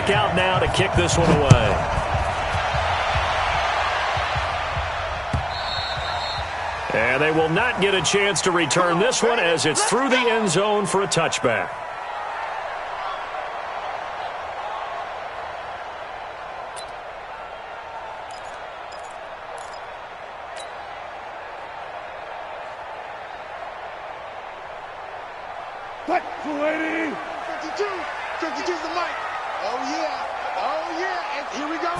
look out now to kick this one away. And they will not get a chance to return this one as it's through the end zone for a touchback. Back to 80. 52. 52's the mic. Oh, yeah. Oh, yeah. And here we go.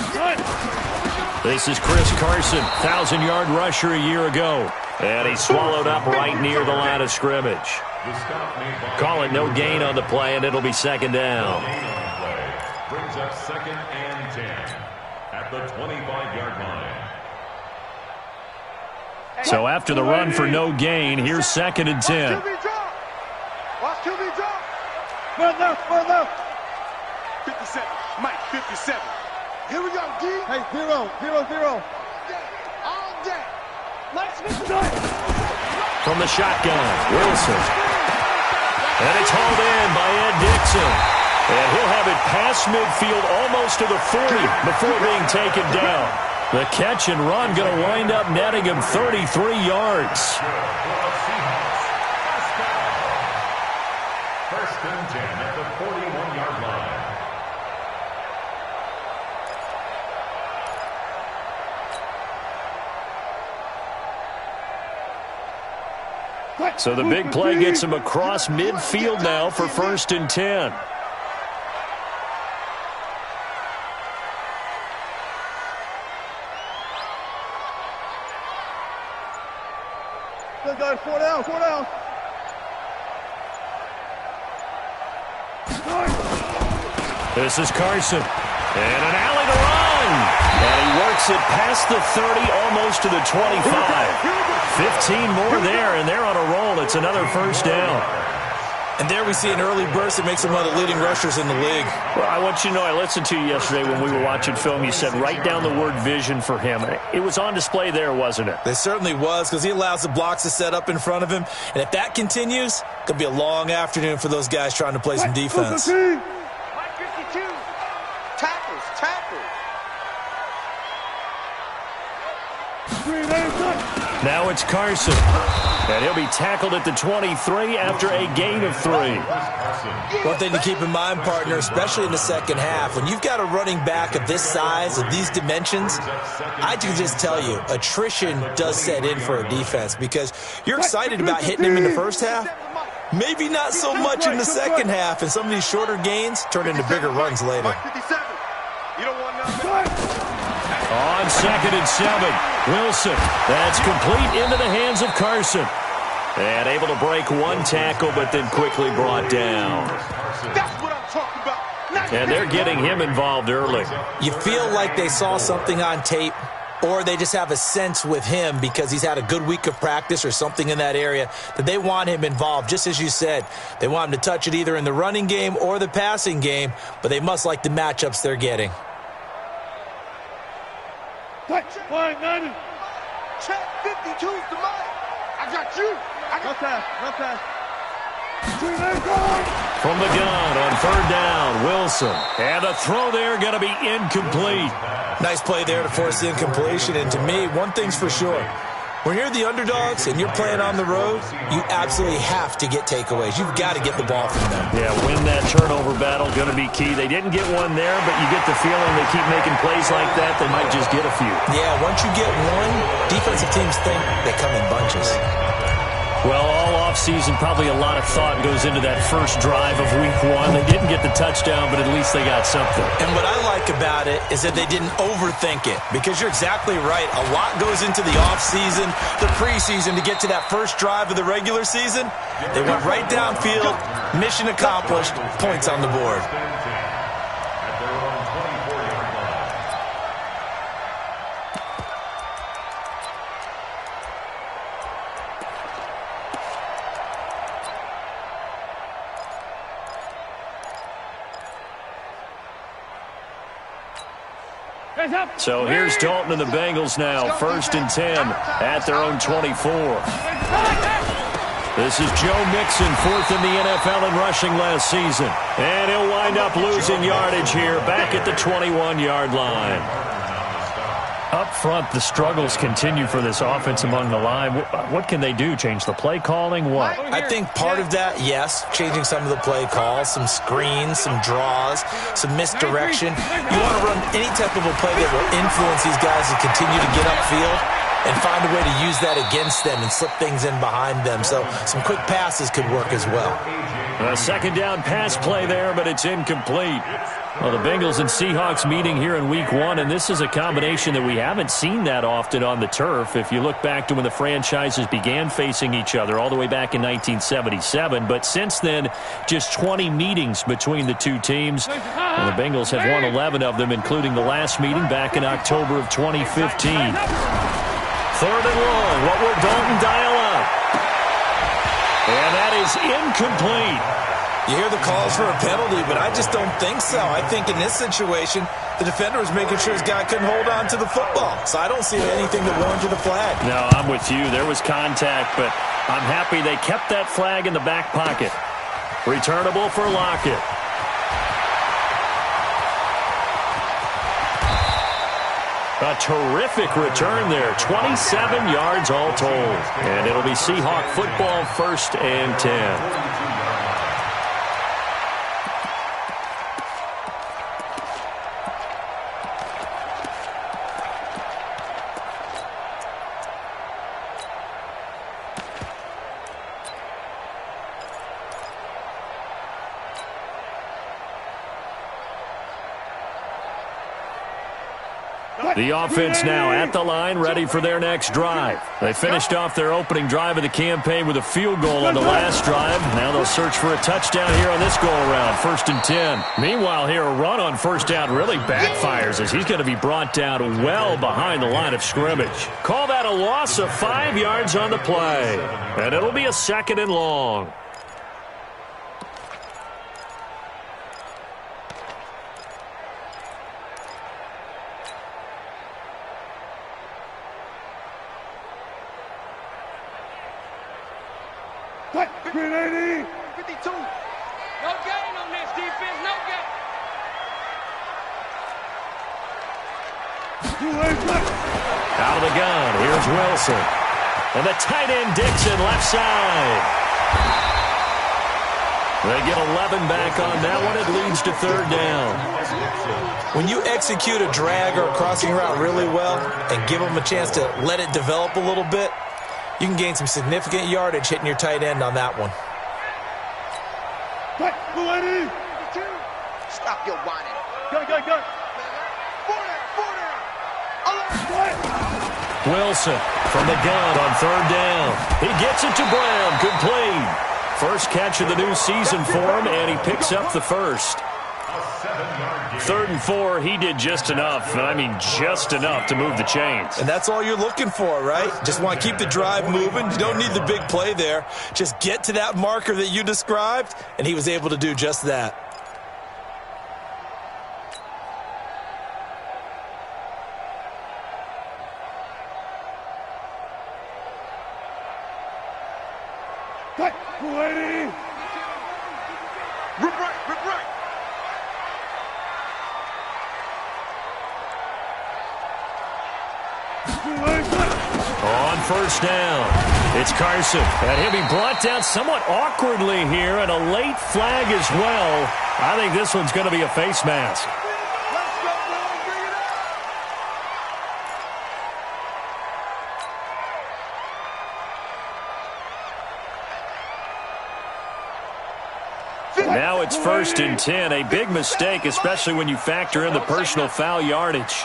This is Chris Carson, 1,000-yard rusher a year ago. And he swallowed up right near the line of scrimmage. Call it no gain on the play, and it'll be second down. Brings up 2nd and 10 at the 25-yard line. So after the run for no gain, here's 2nd and 10. Watch QB drop. Run left. 57. Mike, 57. Here we go, D. Hey, 0. All day. From the shotgun, Wilson. And it's hauled in by Ed Dixon. And he'll have it past midfield almost to the 40 before being taken down. The catch and run going to wind up netting him 33 yards. First and 10 at the 41-yard line. So the big play gets him across midfield now for 1st and 10. Four down. This is Carson. And an alley to run. And he works it past the 30, almost to the 25. 15 more there, and they're on a roll. It's another first down. And there we see an early burst that makes him one of the leading rushers in the league. Well, I want you to know, I listened to you yesterday when we were watching film. You said write down the word vision for him. It was on display there, wasn't it? It certainly was, because he allows the blocks to set up in front of him. And if that continues, it's going to be a long afternoon for those guys trying to play some defense. Mike 52. Tackles. Now it's Carson. And he'll be tackled at the 23 after a gain of 3. One thing to keep in mind, partner, especially in the second half, when you've got a running back of this size, of these dimensions, I can just tell you, attrition does set in for a defense because you're excited about hitting him in the first half. Maybe not so much in the second half, and some of these shorter gains turn into bigger runs later. On 2nd and 7, Wilson. That's complete into the hands of Carson. And able to break one tackle, but then quickly brought down. That's what I'm talking about. And they're getting him involved early. You feel like they saw something on tape, or they just have a sense with him because he's had a good week of practice or something in that area that they want him involved. Just as you said, they want him to touch it either in the running game or the passing game, but they must like the matchups they're getting. Check 92's the mic. I got you. No pass. From the gun on 3rd down, Wilson. And the throw there going to be incomplete. Nice play there to force the incompletion. And to me, one thing's for sure. When you're the underdogs and you're playing on the road, you absolutely have to get takeaways. You've got to get the ball from them. Yeah, win that turnover battle, going to be key. They didn't get one there, but you get the feeling they keep making plays like that, they might just get a few. Yeah, once you get one, defensive teams think they come in bunches. Well, all offseason, probably a lot of thought goes into that first drive of week 1. They didn't get the touchdown, but at least they got something. And what I like about it is that they didn't overthink it, because you're exactly right. A lot goes into the offseason, the preseason to get to that first drive of the regular season. They went right downfield, mission accomplished, points on the board. So here's Dalton and the Bengals now, 1st and 10 at their own 24. This is Joe Mixon, 4th in the NFL in rushing last season. And he'll wind up losing yardage here, back at the 21-yard line. Up front, the struggles continue for this offense among the line. What can they do? Change the play calling? What? I think part of that, yes, changing some of the play calls, some screens, some draws, some misdirection. You want to run any type of a play that will influence these guys to continue to get upfield and find a way to use that against them and slip things in behind them. So some quick passes could work as well. A second down pass play there, but it's incomplete. Well, the Bengals and Seahawks meeting here in Week 1, and this is a combination that we haven't seen that often on the turf. If you look back to when the franchises began facing each other all the way back in 1977, but since then, just 20 meetings between the two teams. And the Bengals have won 11 of them, including the last meeting back in October of 2015. 3rd and long. What will Dalton dial up? And that is incomplete. You hear the calls for a penalty, but I just don't think so. I think in this situation, the defender was making sure his guy couldn't hold on to the football. So I don't see anything that warranted a flag. No, I'm with you. There was contact, but I'm happy they kept that flag in the back pocket. Returnable for Lockett. A terrific return there. 27 yards all told. And it'll be Seahawk football, 1st and 10. The offense now at the line, ready for their next drive. They finished off their opening drive of the campaign with a field goal on the last drive. Now they'll search for a touchdown here on this go-around, 1st and 10. Meanwhile, here a run on 1st down really backfires as he's going to be brought down well behind the line of scrimmage. Call that a loss of 5 yards on the play. And it'll be a 2nd and long. Green 80. 52. No gain on this defense. No gain. Out of the gun. Here's Wilson. And the tight end Dixon left side. They get 11 back on that one. It leads to 3rd down. When you execute a drag or a crossing route really well and give them a chance to let it develop a little bit, you can gain some significant yardage hitting your tight end on that one. Stop your whining. Go. Wilson from the gun on 3rd down. He gets it to Brown. Complete. First catch of the new season for him, and he picks up the first. 3rd and 4, he did just enough, and I mean just enough to move the chains. And that's all you're looking for, right? Just want to keep the drive moving. You don't need the big play there. Just get to that marker that you described, and he was able to do just that. Rip right. On 1st down, it's Carson. And he'll be brought down somewhat awkwardly here, and a late flag as well. I think this one's going to be a face mask. Now it's 1st and 10, a big mistake, especially when you factor in the personal foul yardage.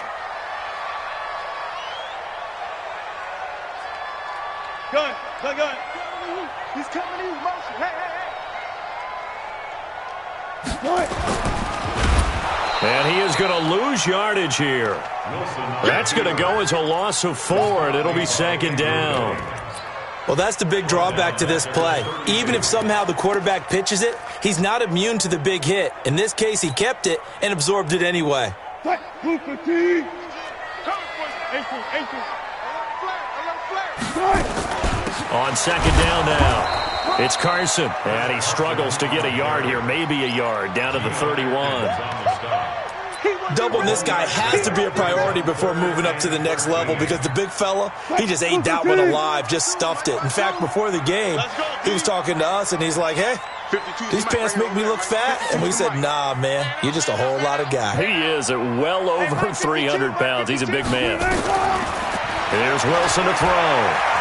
Gun. He's coming in motion. Hey. And he is going to lose yardage here. That's going to go as a loss of 4, and it'll be 2nd down. Well, that's the big drawback to this play. Even if somehow the quarterback pitches it, he's not immune to the big hit. In this case, he kept it and absorbed it anyway. On 2nd down now. It's Carson, and he struggles to get a yard here, maybe a yard, down to the 31. Doubling this guy has to be a priority before moving up to the next level because the big fella, he just ate that one alive, just stuffed it. In fact, before the game, he was talking to us, and he's like, hey, these pants make me look fat. And we said, nah, man, you're just a whole lot of guy. He is at well over 300 pounds. He's a big man. Here's Wilson to throw.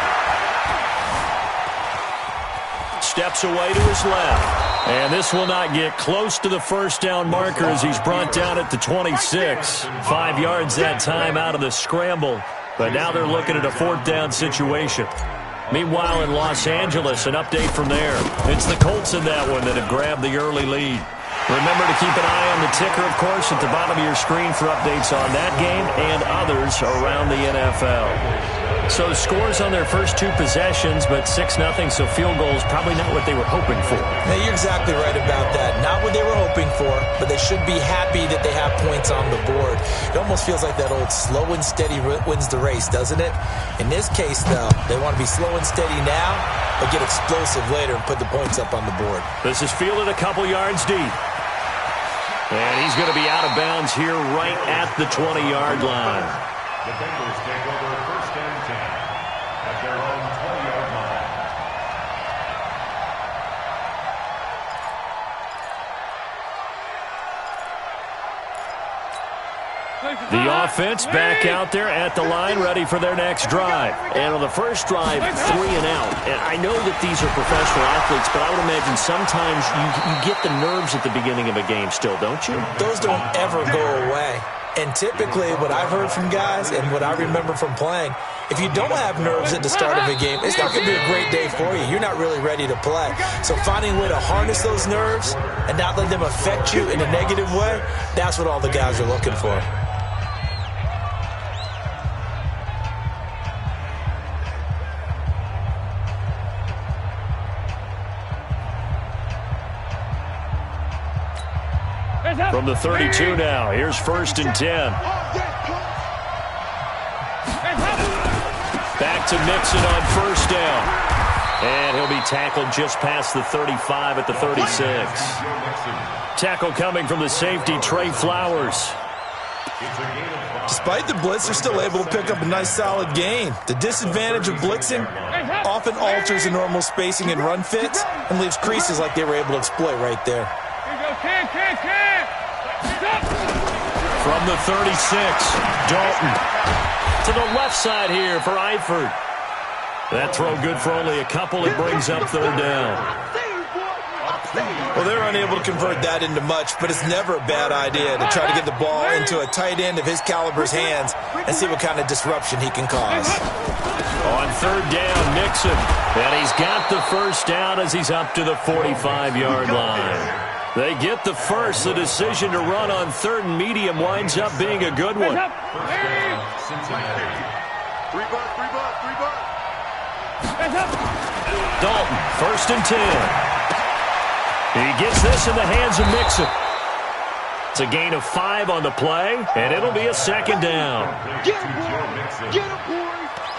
Steps away to his left. And this will not get close to the first down marker as he's brought down at the 26. 5 yards that time out of the scramble. But now they're looking at a 4th down situation. Meanwhile, in Los Angeles, an update from there. It's the Colts in that one that have grabbed the early lead. Remember to keep an eye on the ticker, of course, at the bottom of your screen for updates on that game and others around the NFL. So scores on their first 2 possessions, but 6-0, so field goals probably not what they were hoping for. Now, you're exactly right about that. Not what they were hoping for, but they should be happy that they have points on the board. It almost feels like that old slow and steady wins the race, doesn't it? In this case, though, they want to be slow and steady now, but get explosive later and put the points up on the board. This is fielded a couple yards deep. And he's going to be out of bounds here right at the 20-yard line. The Bengals take over 1st and 10 at their own 20-yard line. The offense back out there at the line, ready for their next drive. And on the first drive, 3 and out. And I know that these are professional athletes, but I would imagine sometimes you get the nerves at the beginning of a game still, don't you? Those don't ever go away. And typically, what I've heard from guys and what I remember from playing, if you don't have nerves at the start of a game, it's not going to be a great day for you. You're not really ready to play. So finding a way to harness those nerves and not let them affect you in a negative way, that's what all the guys are looking for. From the 32 now, here's 1st and 10. Back to Mixon on 1st down. And he'll be tackled just past the 35 at the 36. Tackle coming from the safety, Trey Flowers. Despite the blitz, they're still able to pick up a nice solid gain. The disadvantage of blitzing often alters the normal spacing and run fits and leaves creases like they were able to exploit right there. From the 36, Dalton to the left side here for Alford. That throw good for only a couple. It brings up 3rd down. Well, they're unable to convert that into much, but it's never a bad idea to try to get the ball into a tight end of his caliber's hands and see what kind of disruption he can cause. On 3rd down, Mixon. And he's got the 1st down as he's up to the 45-yard line. They get the first. The decision to run on 3rd and medium winds up being a good one. Cincinnati. 3 bucks. Dalton, 1st and 10. He gets this in the hands of Mixon. It's a gain of 5 on the play, and it'll be a 2nd down. Get him, boy.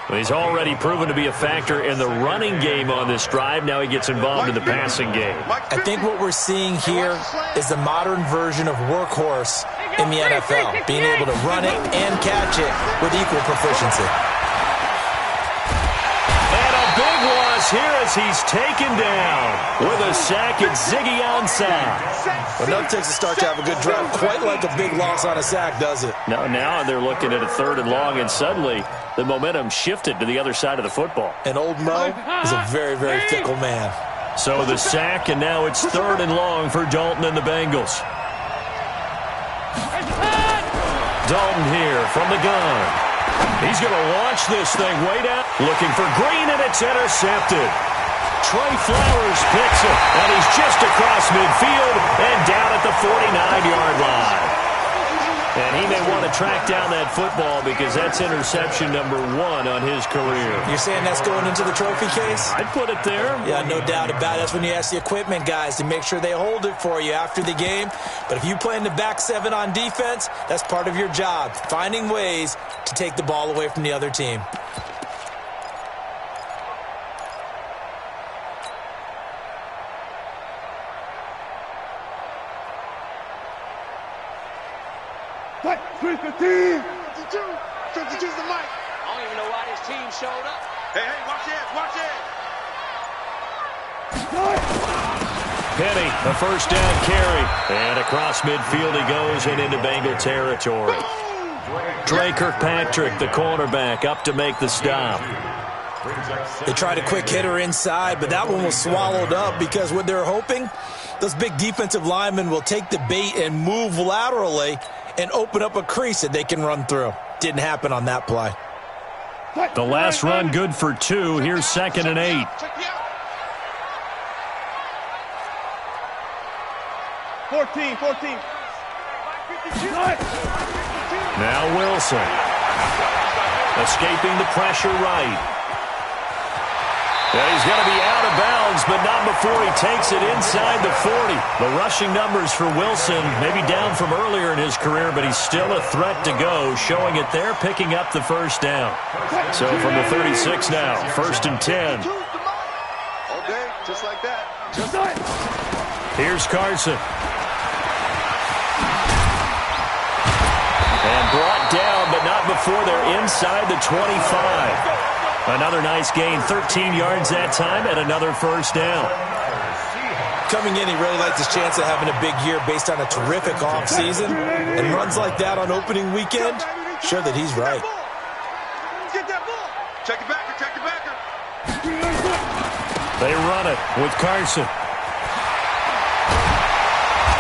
He's already proven to be a factor in the running game on this drive. Now he gets involved in the passing game. I think what we're seeing here is the modern version of workhorse in the NFL, being able to run it and catch it with equal proficiency. And a big loss here as he's taken down with a sack at Ziggy Ansah. Well, nothing takes a start to have a good drive quite like a big loss on a sack, does it? Now they're looking at a 3rd and long, and suddenly the momentum shifted to the other side of the football. And old Mo is a very, very fickle man. So the sack, and now it's 3rd and long for Dalton and the Bengals. Dalton here from the gun. He's going to launch this thing way down. Looking for Green, and it's intercepted. Trey Flowers picks it, and he's just across midfield and down at the 49-yard line. And he may want to track down that football because that's interception number 1 on his career. You're saying that's going into the trophy case? I'd put it there. Yeah, no doubt about it. That's when you ask the equipment guys to make sure they hold it for you after the game. But if you play in the back 7 on defense, that's part of your job, finding ways to take the ball away from the other team. Fight, 315. 52. 52's the mic. I don't even know why this team showed up. Hey, watch it, watch it. Penny, a first down carry. And across midfield he goes and into Bengal territory. Trey Kirkpatrick, the cornerback, up to make the stop. They tried a quick hitter inside, but that one was swallowed up because what they're hoping, those big defensive linemen will take the bait and move laterally and open up a crease that they can run through. Didn't happen on that play. The last run good for 2. Here's 2nd and 8. 14. Now Wilson. Escaping the pressure right. And he's going to be out of bounds, but not before he takes it inside the 40. The rushing numbers for Wilson, maybe down from earlier in his career, but he's still a threat to go, showing it there, picking up the first down. So from the 36 now, 1st and 10. All day, just like that. Just like. Here's Carson. And brought down, but not before they're inside the 25. Another nice gain, 13 yards that time, and another first down. Coming in, he really likes his chance of having a big year based on a terrific offseason. And runs like that on opening weekend, sure that he's right. Get that ball. Check it backer, check it backer. They run it with Carson.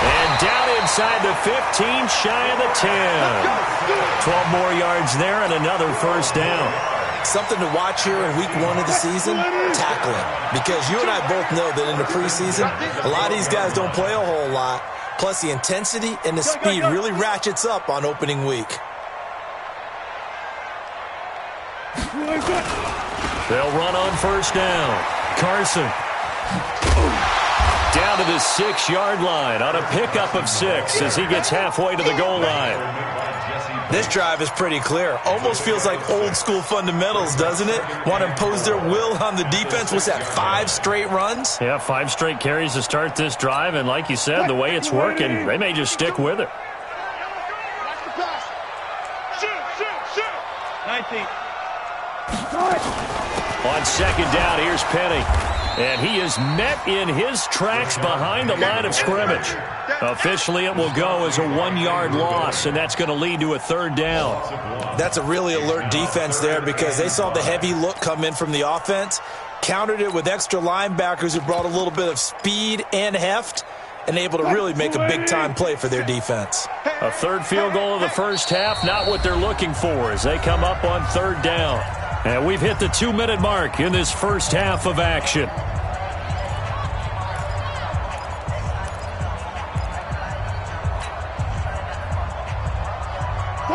And down inside the 15, shy of the 10. 12 more yards there and another first down. Something to watch here in week 1 of the season, tackling. Because you and I both know that in the preseason, a lot of these guys don't play a whole lot. Plus the intensity and the speed really ratchets up on opening week. They'll run on first down. Carson. Down to the 6-yard line on a pickup of 6 as he gets halfway to the goal line. This drive is pretty clear. Almost feels like old school fundamentals, doesn't it? Want to impose their will on the defense. What's that, 5 straight runs? Yeah, 5 straight carries to start this drive, and like you said, the way it's working, they may just stick with it. Watch the pass. Shoot. 19. On 2nd down, here's Penny. And he is met in his tracks behind the line of scrimmage. Officially, it will go as a 1-yard loss, and that's going to lead to a 3rd down. That's a really alert defense there because they saw the heavy look come in from the offense, countered it with extra linebackers who brought a little bit of speed and heft, and able to really make a big-time play for their defense. A 3rd field goal of the first half, not what they're looking for as they come up on 3rd down. And we've hit the 2-minute mark in this first half of action.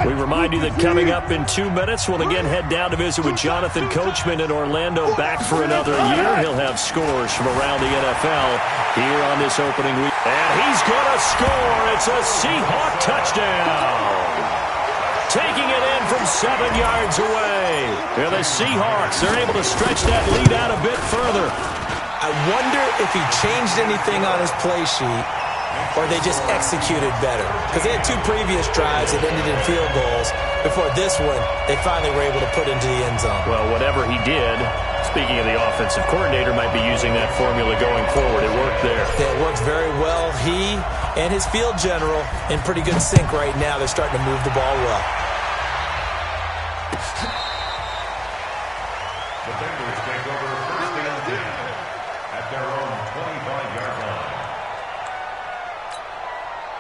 We remind you that coming up in 2 minutes, we'll again head down to visit with Jonathan Coachman in Orlando, back for another year. He'll have scores from around the NFL here on this opening week. And he's going to score. It's a Seahawk touchdown. Taking it in from 7 yards away. And the Seahawks are able to stretch that lead out a bit further. I wonder if he changed anything on his play sheet or they just executed better. Because they had 2 previous drives that ended in field goals. Before this one, they finally were able to put into the end zone. Well, whatever he did, speaking of the offensive coordinator, might be using that formula going forward. It worked there. It worked very well. He and his field general in pretty good sync right now. They're starting to move the ball well. The Bengals take over 1st and 10 at their own 25-yard line.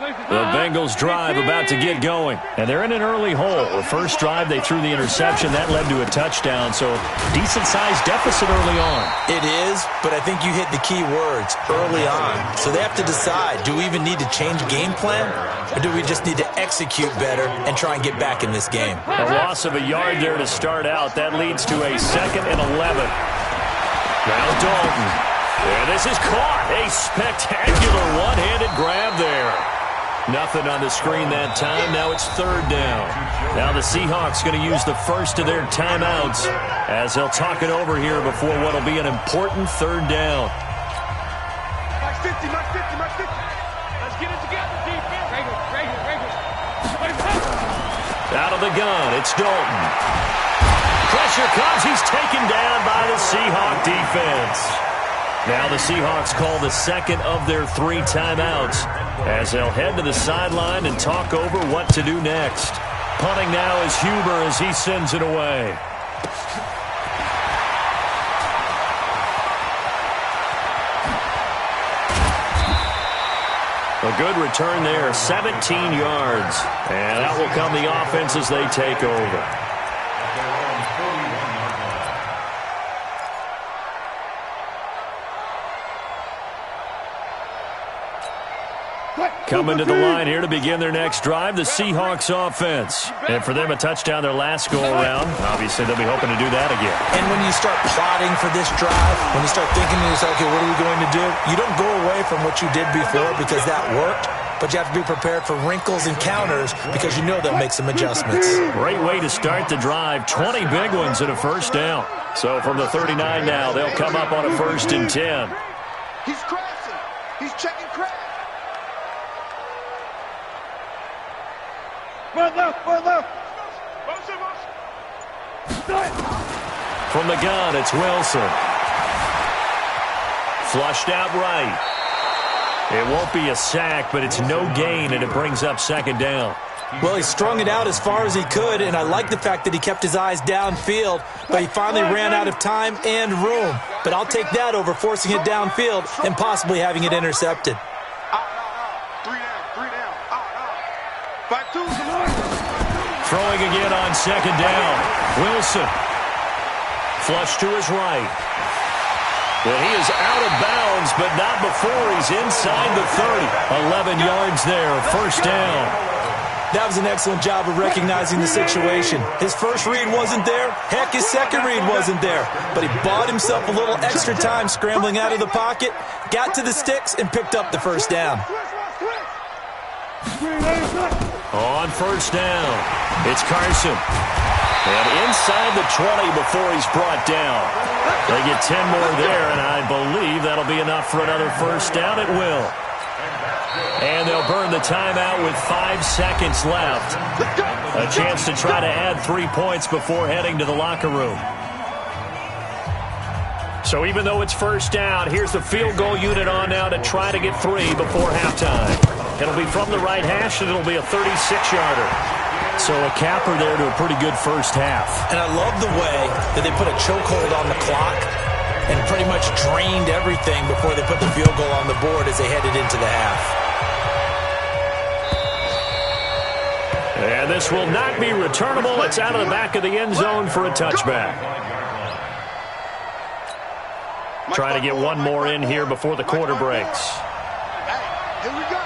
The Bengals drive about to get going, and they're in an early hole. The first drive, they threw the interception. That led to a touchdown, so decent-sized deficit early on. It is, but I think you hit the key words, early on. So they have to decide, do we even need to change game plan, or do we just need to execute better and try and get back in this game? A loss of a yard there to start out. That leads to a 2nd and 11. Now Dalton. And this is caught. A spectacular one-handed grab there. Nothing on the screen that time. Now it's 3rd down. Now the Seahawks going to use the first of their timeouts as they'll talk it over here before what will be an important 3rd down. Max 50. Let's get it together, defense. Regular. Out of the gun, it's Dalton. Pressure comes. He's taken down by the Seahawk defense. Now the Seahawks call the second of their 3 timeouts as they'll head to the sideline and talk over what to do next. Punting now is Huber as he sends it away. A good return there, 17 yards. And that will come the offense as they take over. Coming to the line here to begin their next drive, the Seahawks offense. And for them, a touchdown their last go-around. Obviously, they'll be hoping to do that again. And when you start plotting for this drive, when you start thinking to yourself, okay, what are we going to do? You don't go away from what you did before because that worked, but you have to be prepared for wrinkles and counters because you know they'll make some adjustments. Great way to start the drive. 20 big ones and a first down. So from the 39 now, they'll come up on a 1st and 10. He's crashing. He's checking crash. Run left, run left. From the gun, it's Wilson. Flushed out right. It won't be a sack, but it's no gain, and it brings up 2nd down. Well, he strung it out as far as he could, and I like the fact that he kept his eyes downfield, but he finally ran out of time and room. But I'll take that over forcing it downfield and possibly having it intercepted. Throwing again on 2nd down. Wilson. Flush to his right. Well, he is out of bounds, but not before he's inside the 30. 11 yards there, 1st down. That was an excellent job of recognizing the situation. His first read wasn't there. Heck, his second read wasn't there. But he bought himself a little extra time scrambling out of the pocket, got to the sticks, and picked up the 1st down. On 1st down, it's Carson. And inside the 20 before he's brought down. They get 10 more there, and I believe that'll be enough for another 1st down. It will. And they'll burn the timeout with 5 seconds left. A chance to try to add 3 points before heading to the locker room. So even though it's 1st down, here's the field goal unit on now to try to get 3 before halftime. It'll be from the right hash, and it'll be a 36-yarder. So a capper there to a pretty good first half. And I love the way that they put a chokehold on the clock and pretty much drained everything before they put the field goal on the board as they headed into the half. And this will not be returnable. It's out of the back of the end zone for a touchback. Try to get one more in here before the quarter breaks. Here we go.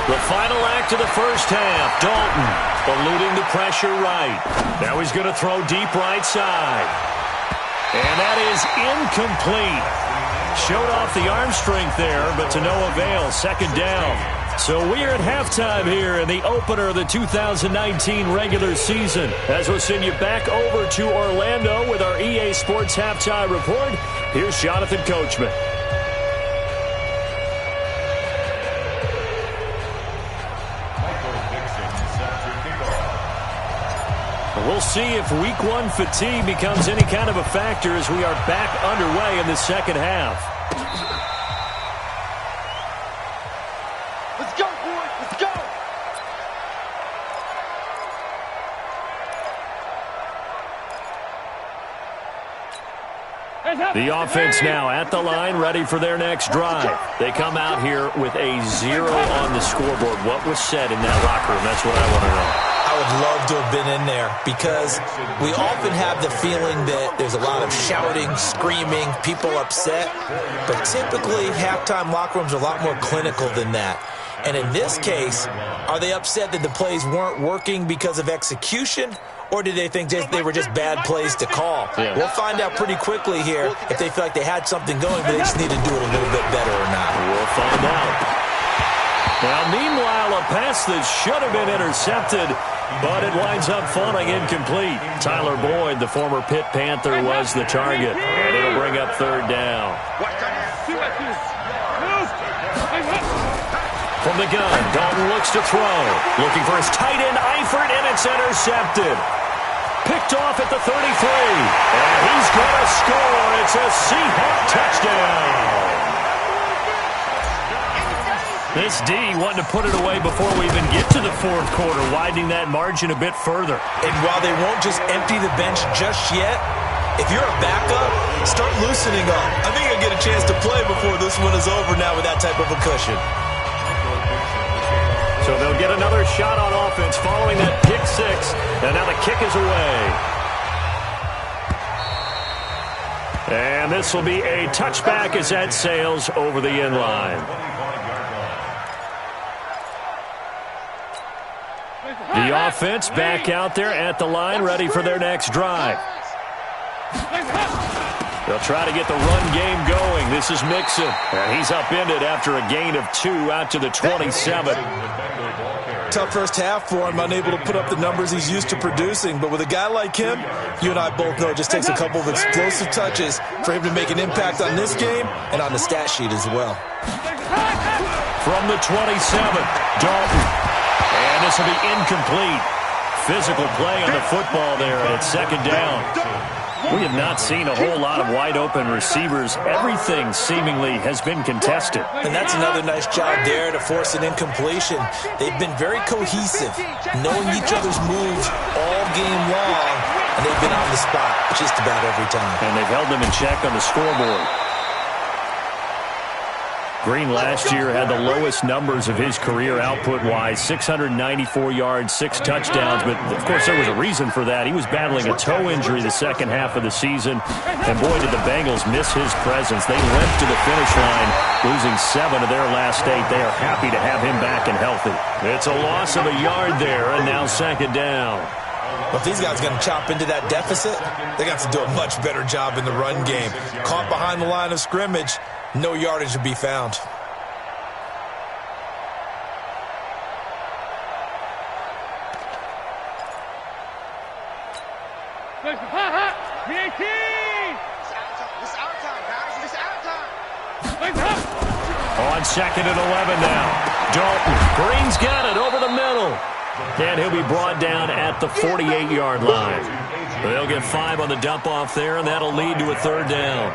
The final act of the first half. Dalton eluding the pressure right. Now he's going to throw deep right side. And that is incomplete. Showed off the arm strength there, but to no avail. 2nd down. So we're at halftime here in the opener of the 2019 regular season. As we'll send you back over to Orlando with our EA Sports Halftime Report, here's Jonathan Coachman. We'll see if week 1 fatigue becomes any kind of a factor as we are back underway in the second half. Let's go, boys. Let's go. The offense now at the line, ready for their next drive. They come out here with a 0 on the scoreboard. What was said in that locker room? That's what I want to know. I would love to have been in there because we often have the feeling that there's a lot of shouting, screaming, people upset. But typically, halftime locker rooms are a lot more clinical than that. And in this case, are they upset that the plays weren't working because of execution? Or did they think they were just bad plays to call? Yeah. We'll find out pretty quickly here if they feel like they had something going, but they just need to do it a little bit better or not. We'll find out. Now, meanwhile, a pass that should have been intercepted, but it winds up falling incomplete. Tyler Boyd, the former Pitt Panther, was the target, and it'll bring up 3rd down. From the gun, Dalton looks to throw. Looking for his tight end, Alford, and it's intercepted. Picked off at the 33. And he's going to score. It's a Seahawk touchdown. This D wanting to put it away before we even get to the fourth quarter, widening that margin a bit further. And while they won't just empty the bench just yet, if you're a backup, start loosening up. I think you'll get a chance to play before this one is over now with that type of a cushion. So they'll get another shot on offense following that pick six. And now the kick is away. And this will be a touchback as that sails over the end line. The offense back out there at the line, ready for their next drive. They'll try to get the run game going. This is Mixon. And he's upended after a gain of 2 out to the 27. Tough first half for him, unable to put up the numbers he's used to producing. But with a guy like him, you and I both know it just takes a couple of explosive touches for him to make an impact on this game and on the stat sheet as well. From the 27, Dalton. And this will be incomplete. Physical play on the football there, and it's second down. We have not seen a whole lot of wide-open receivers. Everything seemingly has been contested. And that's another nice job there to force an incompletion. They've been very cohesive, knowing each other's moves all game long, and they've been on the spot just about every time. And they've held them in check on the scoreboard. Green last year had the lowest numbers of his career output-wise, 694 yards, 6 touchdowns. But, of course, there was a reason for that. He was battling a toe injury the second half of the season. And, boy, did the Bengals miss his presence. They limped to the finish line, losing 7 of their last 8. They are happy to have him back and healthy. It's a loss of a yard there, and now second down. Well, if these guys are going to chop into that deficit, they got to do a much better job in the run game. Caught behind the line of scrimmage, no yardage to be found. On second and 11 now. Dalton. Green's got it over the middle. And he'll be brought down at the 48-yard line. They'll get 5 on the dump-off there, and that'll lead to a third down.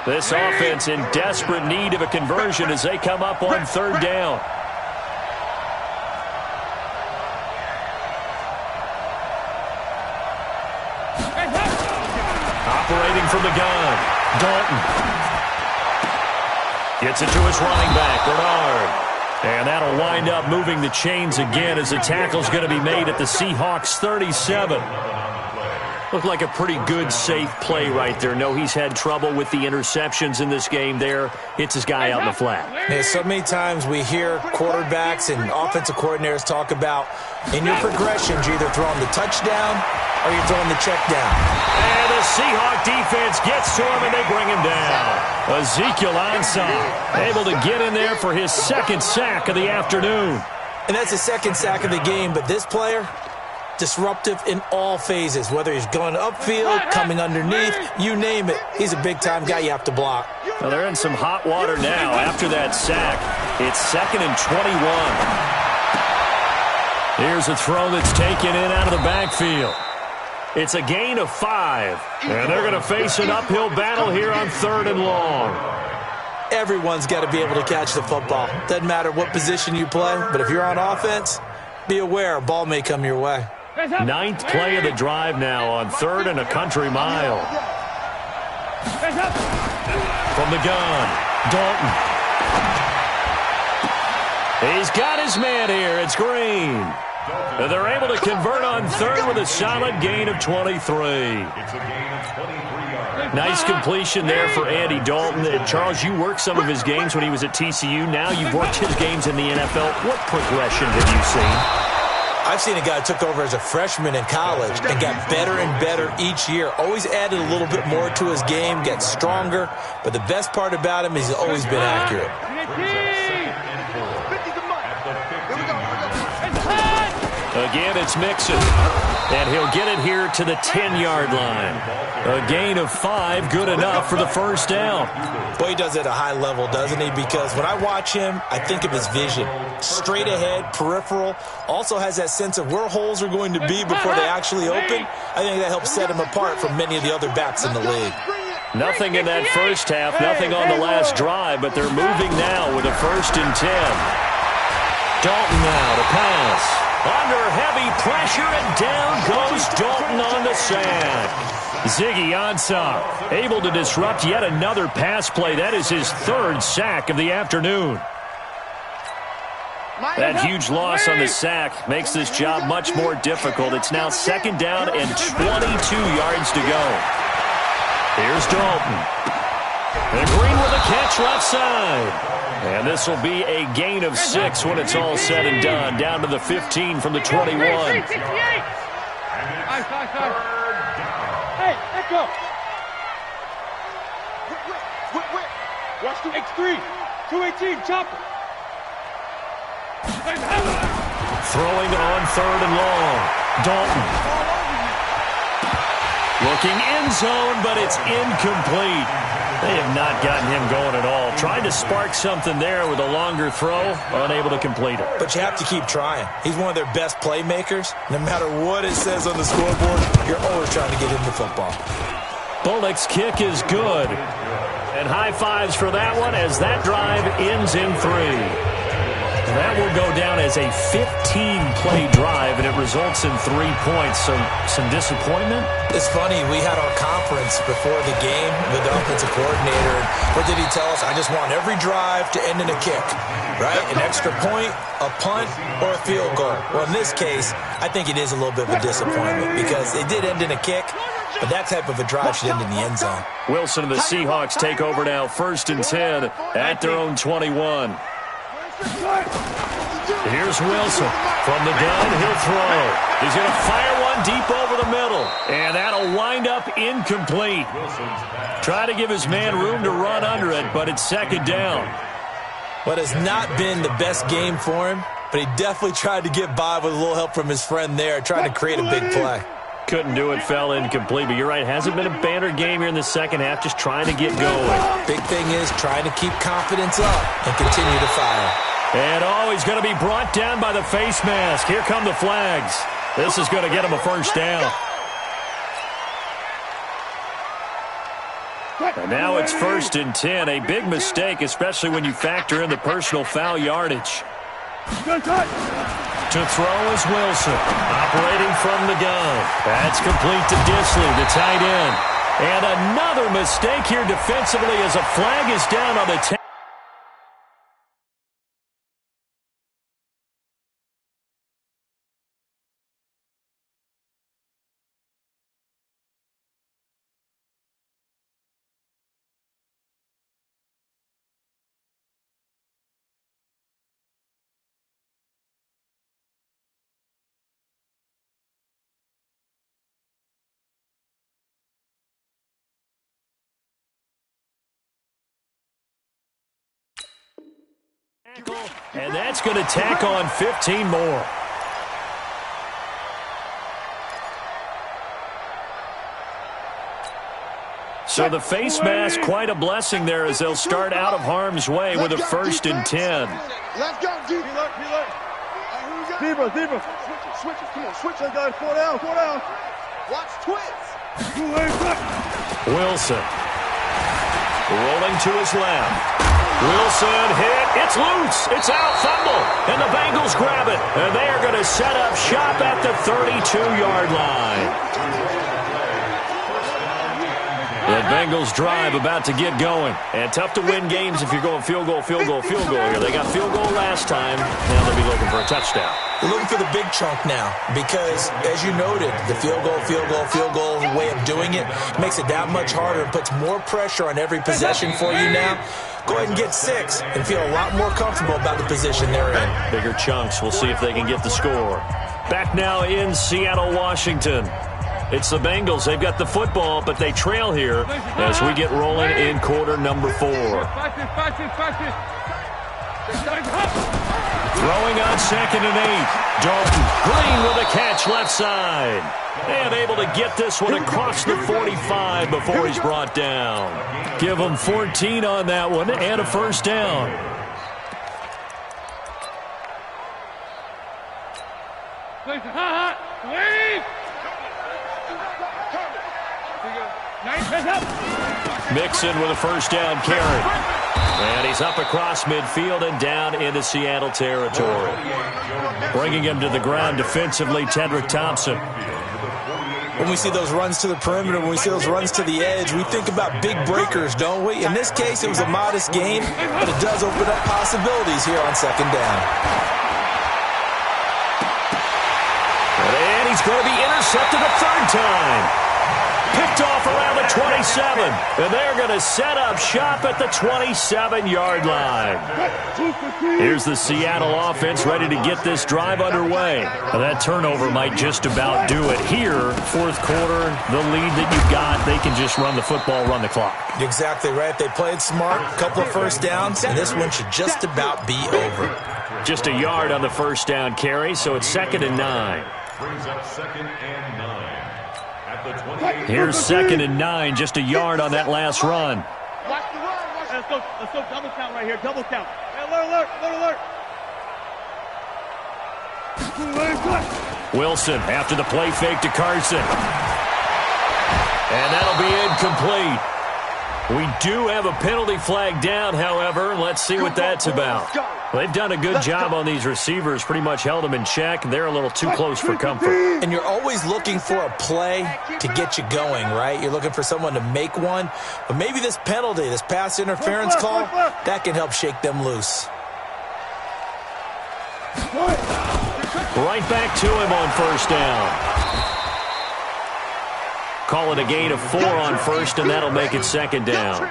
This offense in desperate need of a conversion as they come up on third down. Operating from the gun, Dalton. Gets it to his running back, Bernard. And that'll wind up moving the chains again as the tackle's going to be made at the Seahawks 37. Looked like a pretty good, safe play right there. No, he's had trouble with the interceptions in this game there. Hits his guy out in the flat. Yeah, so many times we hear quarterbacks and offensive coordinators talk about in your progressions, you're either throwing the touchdown or you're throwing the check down. And the Seahawk defense gets to him and they bring him down. Ezekiel Ansah able to get in there for his second sack of the afternoon. And that's the second sack of the game, but this player, disruptive in all phases, whether he's going upfield, coming underneath, you name it. He's a big-time guy you have to block. Well, they're in some hot water now after that sack. It's second and 21. Here's a throw that's taken in out of the backfield. It's a gain of 5, and they're going to face an uphill battle here on third and long. Everyone's got to be able to catch the football. Doesn't matter what position you play, but if you're on offense, be aware a ball may come your way. 9th play of the drive now on third and a country mile. From the gun, Dalton. He's got his man here. It's Green. And they're able to convert on third with a solid gain of 23. Nice completion there for Andy Dalton. And Charles, you worked some of his games when he was at TCU. Now you've worked his games in the NFL. What progression have you seen? I've seen a guy who took over as a freshman in college and got better and better each year. Always added a little bit more to his game, get stronger. But the best part about him is he's always been accurate. Again, it's Mixon. And he'll get it here to the 10-yard line. A gain of 5, good enough for the first down. Boy, he does it at a high level, doesn't he? Because when I watch him, I think of his vision. Straight ahead, peripheral. Also has that sense of where holes are going to be before they actually open. I think that helps set him apart from many of the other backs in the league. Nothing in that first half, nothing on the last drive, but they're moving now with a 1st and 10. Dalton now to pass. Under heavy pressure, and down goes Dalton on the sack. Ziggy Ansah able to disrupt yet another pass play. That is his 3rd sack of the afternoon. That huge loss on the sack makes this job much more difficult. It's now 2nd down and 22 yards to go. Here's Dalton. And Green with a catch left side. And this will be a gain of 6 when it's all said and done. Down to the 15 from the 21. Hey, let's go. Watch the X3. 218, chopper. Throwing on 3rd and long. Dalton. Looking end zone, but it's incomplete. They have not gotten him going at all. Tried to spark something there with a longer throw, unable to complete it. But you have to keep trying. He's one of their best playmakers. No matter what it says on the scoreboard, you're always trying to get him the football. Bullock's kick is good. And high fives for that one as that drive ends in 3. That will go down as a 15-play drive, and it results in 3 points. So some disappointment? It's funny. We had our conference before the game with the offensive coordinator. What did he tell us? I just want every drive to end in a kick, right? An extra point, a punt, or a field goal. Well, in this case, I think it is a little bit of a disappointment because it did end in a kick, but that type of a drive should end in the end zone. Wilson and the Seahawks take over now, 1st and 10 at their own 21. Here's Wilson. From the gun, he'll throw. He's going to fire one deep over the middle. And that'll wind up incomplete. Try to give his man room to run under it, but it's 2nd down. What has not been the best game for him, but he definitely tried to get by with a little help from his friend there, trying to create a big play. Couldn't do it, fell incomplete. But you're right, hasn't been a banner game here in the second half, just trying to get going. Big thing is trying to keep confidence up and continue to fire. And he's going to be brought down by the face mask. Here come the flags. This is going to get him a first down. And now it's 1st and 10. A big mistake, especially when you factor in the personal foul yardage. To throw is Wilson, operating from the gun. That's complete to Disley, the tight end. And another mistake here defensively as a flag is down on the 10. And that's going to tack on 15 more. So the face mask, quite a blessing there as they'll start out of harm's way with a 1st and 10. Let's go, D. Zebra. Switch it. Come on, switch that guy. 4 down. Watch twins. Wilson. Rolling to his left. Wilson hit. It's loose. It's out. Fumble. And the Bengals grab it. And they are going to set up shop at the 32-yard line. The Bengals drive about to get going. And tough to win games if you're going field goal here. They got field goal last time. Now they'll be looking for a touchdown. We're looking for the big chunk now because, as you noted, the field goal way of doing it makes it that much harder and puts more pressure on every possession for you now. Go ahead and get 6 and feel a lot more comfortable about the position they're in. Bigger chunks. We'll see if they can get the score. Back now in Seattle, Washington. It's the Bengals. They've got the football, but they trail here as we get rolling in quarter number 4. Throwing on 2nd and 8. Dalton Green with a catch left side. And able to get this one across the 45 before he's brought down. Give him 14 on that one and a first down. Mixon with a first down carry. And he's up across midfield and down into Seattle territory. Bringing him to the ground defensively, Tedrick Thompson. When we see those runs to the perimeter, when we see those runs to the edge, we think about big breakers, don't we? In this case, it was a modest gain, but it does open up possibilities here on 2nd down. And he's going to be intercepted a 3rd time. Picked off around the 27. And they're going to set up shop at the 27-yard line. Here's the Seattle offense ready to get this drive underway. Now that turnover might just about do it here. 4th quarter, the lead that you've got, they can just run the football, run the clock. Exactly right. They played smart, a couple of first downs, and this one should just about be over. Just a yard on the first down carry, so it's 2nd and 9. Brings up 2nd and 9. Here's 2nd and 9, just a yard on that last run. Watch the run. Let's go double count right here. Double count. Alert. Wilson after the play fake to Carson. And that'll be incomplete. We do have a penalty flag down, however. Let's see what that's about. They've done a good job on these receivers, pretty much held them in check. They're a little too close for comfort. And you're always looking for a play to get you going, right? You're looking for someone to make one. But maybe this penalty, this pass interference call, that can help shake them loose. Right back to him on first down. Call it a gain of 4 on first, and that'll make it 2nd down.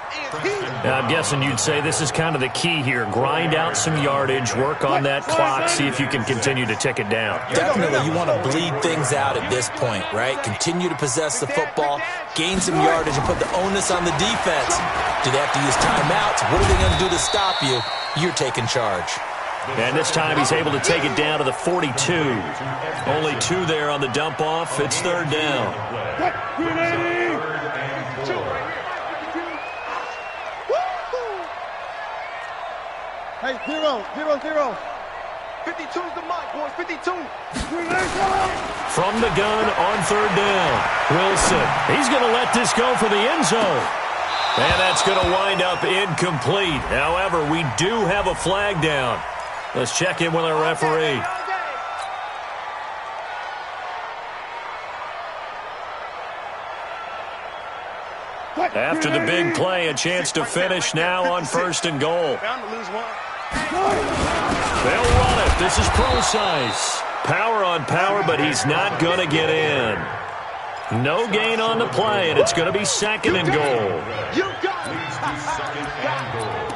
Now, I'm guessing you'd say this is kind of the key here. Grind out some yardage, work on that clock, see if you can continue to tick it down. Definitely, you want to bleed things out at this point, right? Continue to possess the football, gain some yardage, and put the onus on the defense. Do they have to use timeouts? What are they going to do to stop you? You're taking charge. And this time he's able to take it down to the 42. Only 2 there on the dump off. It's 3rd down. Hey, 0. 52's the mark, boys. 52. From the gun on 3rd down. Wilson. He's going to let this go for the end zone. And that's going to wind up incomplete. However, we do have a flag down. Let's check in with our referee. After the big play, a chance to finish now on 1st and goal. They'll run it. This is Procise. Power on power, but he's not going to get in. No gain on the play, and it's going to be 2nd and goal. You got it. Leads to 2nd and goal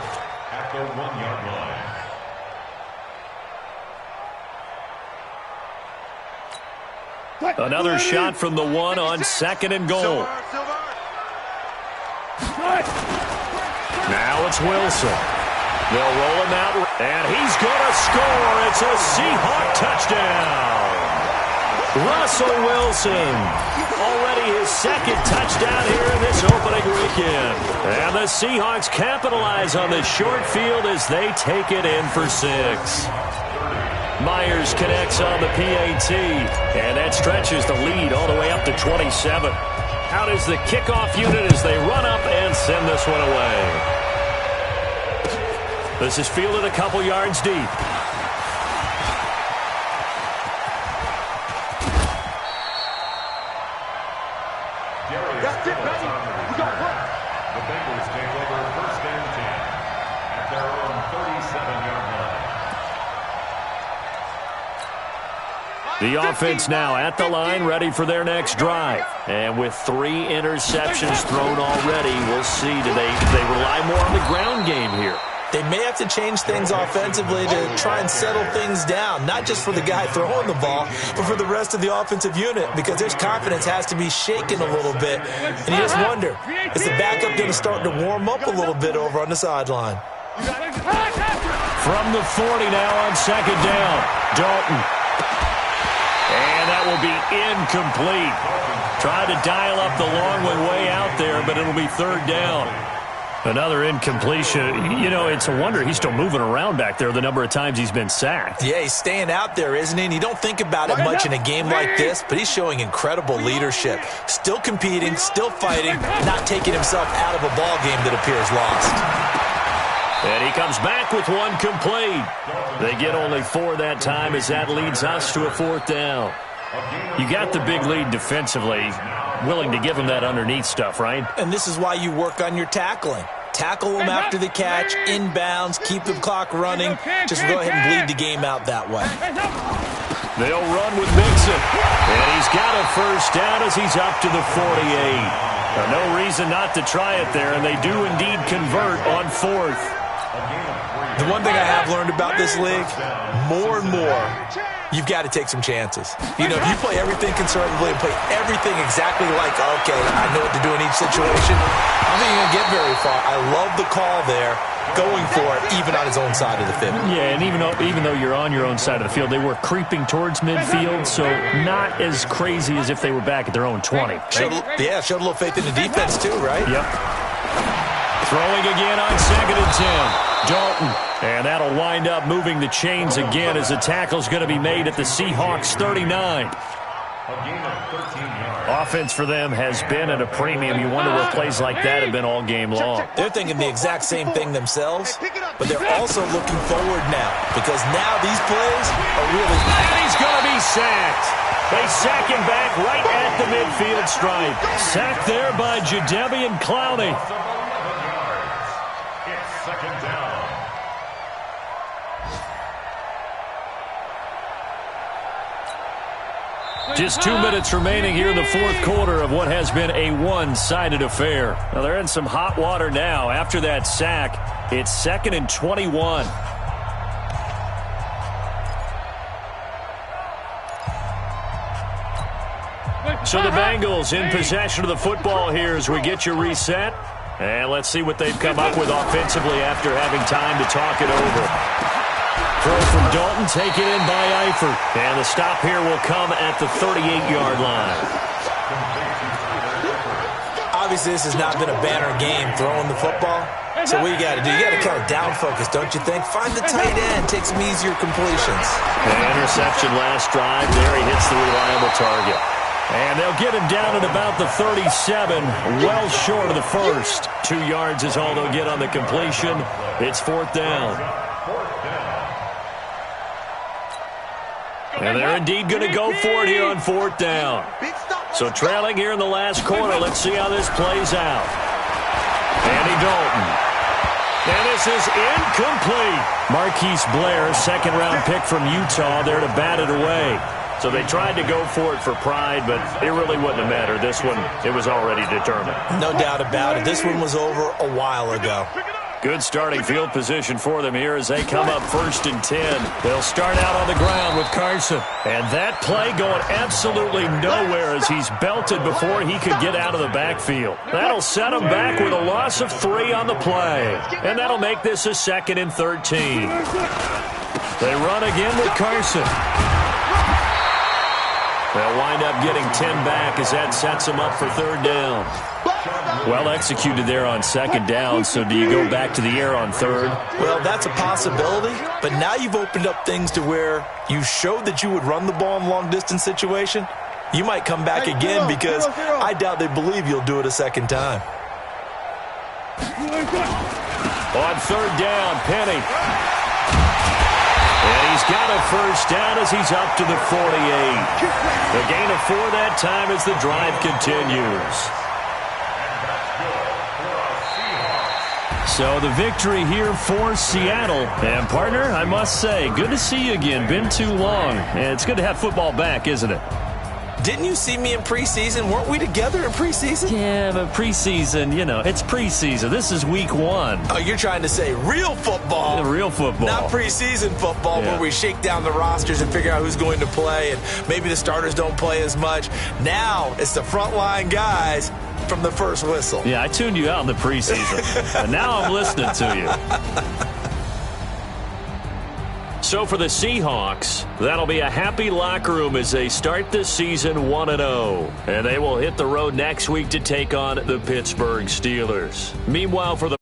at the 1-yard line. Another shot from the 1 on 2nd and goal. Now it's Wilson. They'll roll him out, and he's going to score. It's a Seahawk touchdown. Russell Wilson, already his 2nd touchdown here in this opening weekend. And the Seahawks capitalize on the short field as they take it in for 6. Myers connects on the PAT, and that stretches the lead all the way up to 27. Out is the kickoff unit as they run up and send this one away. This is fielded a couple yards deep. That's it, baby. We got work. The Bengals take over 1st and 10 at their own 37-yard line. The offense now at the line, ready for their next drive. And with 3 interceptions thrown already, we'll see. Do they rely more on the ground game here? They may have to change things offensively to try and settle things down, not just for the guy throwing the ball, but for the rest of the offensive unit, because their confidence has to be shaken a little bit. And you just wonder, is the backup going to start to warm up a little bit over on the sideline? You got it. From the 40 now on second down. Dalton. And that will be incomplete. Tried to dial up the long one way out there, but it'll be third down. Another incompletion. You know, it's a wonder he's still moving around back there the number of times he's been sacked. Yeah, he's staying out there, isn't he? And you don't think about it much in a game like this, but he's showing incredible leadership. Still competing, still fighting, not taking himself out of a ball game that appears lost. And he comes back with one complete. They get only 4 that time as that leads us to a fourth down. You got the big lead defensively, willing to give him that underneath stuff, right? And this is why you work on your tackling. Tackle them after the catch, inbounds, keep the clock running. Just go ahead and bleed the game out that way. They'll run with Mixon. And he's got a first down as he's up to the 48. No reason not to try it there, and they do indeed convert on fourth. The one thing I have learned about this league, more and more, you've got to take some chances. You know, if you play everything conservatively and play everything exactly like, okay, I know what to do in each situation, I don't think you're going to get very far. I love the call there, going for it, even on his own side of the field. Yeah, and even though you're on your own side of the field, they were creeping towards midfield, so not as crazy as if they were back at their own 20. Right? Showed a little faith in the defense too, right? Yep. Throwing again on second and 10. Dalton. And that'll wind up moving the chains again as the tackle's going to be made at the Seahawks 39. Offense for them has been at a premium. You wonder what plays like that have been all game long. They're thinking the exact same thing themselves, but they're also looking forward now because now these plays are really... And he's going to be sacked. They sack him back right at the midfield stripe. Sacked there by Jadeveon Clowney. It's second down. Just 2 minutes remaining here in the fourth quarter of what has been a one-sided affair. Now, they're in some hot water now. After that sack, it's second and 21. So the Bengals in possession of the football here as we get you reset. And let's see what they've come up with offensively after having time to talk it over. Throw from Dalton, taken in by Alford. And the stop here will come at the 38-yard line. Obviously, this has not been a banner game throwing the football. So what you got to do, you got to kind of down focus, don't you think? Find the tight end, take some easier completions. An interception last drive. There he hits the reliable target. And they'll get him down at about the 37, well short of the first. 2 yards is all they'll get on the completion. It's fourth down. And they're indeed going to go for it here on fourth down. So trailing here in the last quarter, let's see how this plays out. Andy Dalton. And this is incomplete. Marquise Blair, second-round pick from Utah, there to bat it away. So they tried to go for it for pride, but it really wouldn't have mattered. This one, it was already determined. No doubt about it. This one was over a while ago. Good starting field position for them here as they come up first and 10. They'll start out on the ground with Carson. And that play going absolutely nowhere as he's belted before he could get out of the backfield. That'll set him back with a loss of 3 on the play. And that'll make this a second and 13. They run again with Carson. They'll wind up getting 10 back as that sets them up for third down. Well executed there on second down, so do you go back to the air on third? Well, that's a possibility, but now you've opened up things to where you showed that you would run the ball in long-distance situation. You might come back again because I doubt they believe you'll do it a second time. On third down, Penny. And he's got a first down as he's up to the 48. The gain of 4 that time as the drive continues. So the victory here for Seattle. And, partner, I must say, good to see you again. Been too long. And it's good to have football back, isn't it? Didn't you see me in preseason? Weren't we together in preseason? Yeah, but preseason, you know, it's preseason. This is week 1. Oh, you're trying to say real football. Real football. Not preseason football where we shake down the rosters and figure out who's going to play and maybe the starters don't play as much. Now it's the frontline guys from the first whistle. Yeah, I tuned you out in the preseason. And now I'm listening to you. So for the Seahawks, that'll be a happy locker room as they start this season 1-0. And they will hit the road next week to take on the Pittsburgh Steelers. Meanwhile, for the